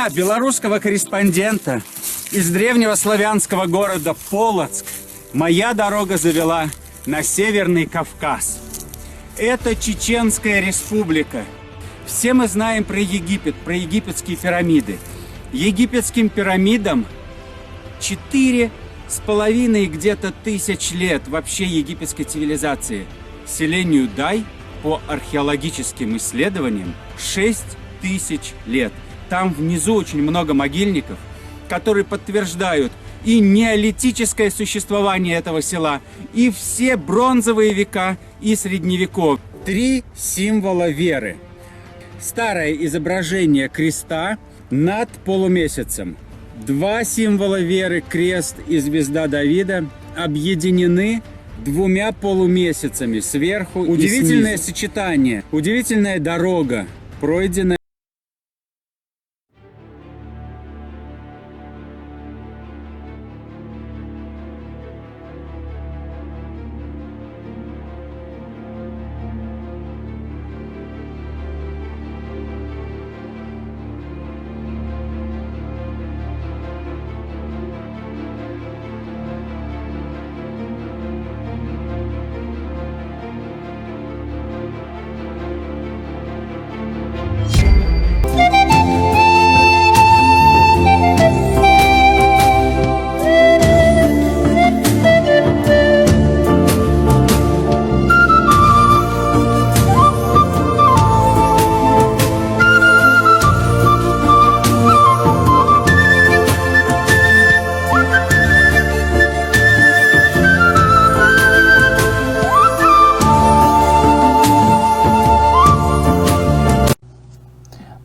меня, белорусского корреспондента из древнего славянского города Полоцк, моя дорога завела на Северный Кавказ. Это Чеченская Республика. Все мы знаем про Египет, про египетские пирамиды. Египетским пирамидам 4,5 где-то тысяч лет вообще египетской цивилизации. Селению Дай по археологическим исследованиям 6 тысяч лет. Там внизу очень много могильников, которые подтверждают и неолитическое существование этого села, и все бронзовые века, и средневековье. 3 символа веры. Старое изображение креста над полумесяцем. 2 символа веры, крест и звезда Давида, объединены 2 полумесяцами сверху. Удивительное сочетание, удивительная дорога, пройденная.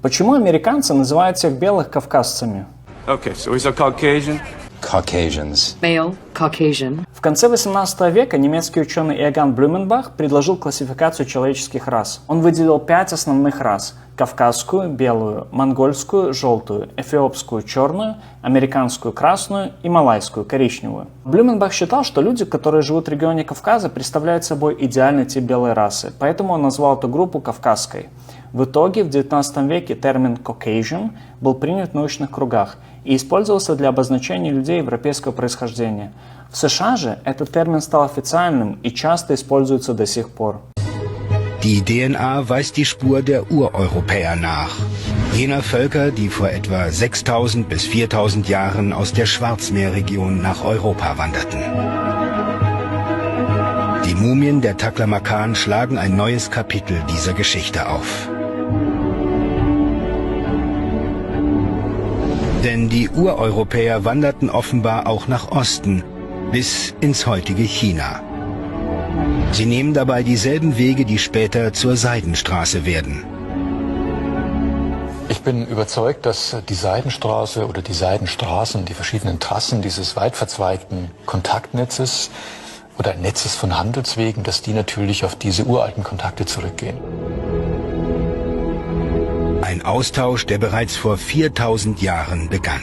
Почему американцы называют всех белых кавказцами? Okay, so he's a Caucasian. Caucasians. Male, Caucasian. В конце 18 века немецкий ученый Иоганн Блюменбах предложил классификацию человеческих рас. Он выделил 5 основных рас – кавказскую, белую, монгольскую, желтую, эфиопскую, черную, американскую, красную и малайскую, коричневую. Блюменбах считал, что люди, которые живут в регионе Кавказа, представляют собой идеальный тип белой расы, поэтому он назвал эту группу кавказской. В итоге в 19 веке термин «Caucasian» был принят в научных кругах и использовался для обозначения людей европейского происхождения. В США же этот термин стал официальным и часто используется до сих пор. Die DNA weist die Spur der Ureuropäer nach. Jener Völker, die vor etwa 6000 bis 4000 Jahren aus der Schwarzmeerregion nach Europa wanderten. Die Mumien der Taklamakan schlagen ein neues Kapitel dieser Geschichte auf. Denn die Ureuropäer wanderten offenbar auch nach Osten, bis ins heutige China. Sie nehmen dabei dieselben Wege, die später zur Seidenstraße werden. Ich bin überzeugt, dass die Seidenstraße oder die Seidenstraßen, die verschiedenen Trassen dieses weit verzweigten Kontaktnetzes oder Netzes von Handelswegen, dass die natürlich auf diese uralten Kontakte zurückgehen. Ein Austausch, der bereits vor 4000 Jahren begann.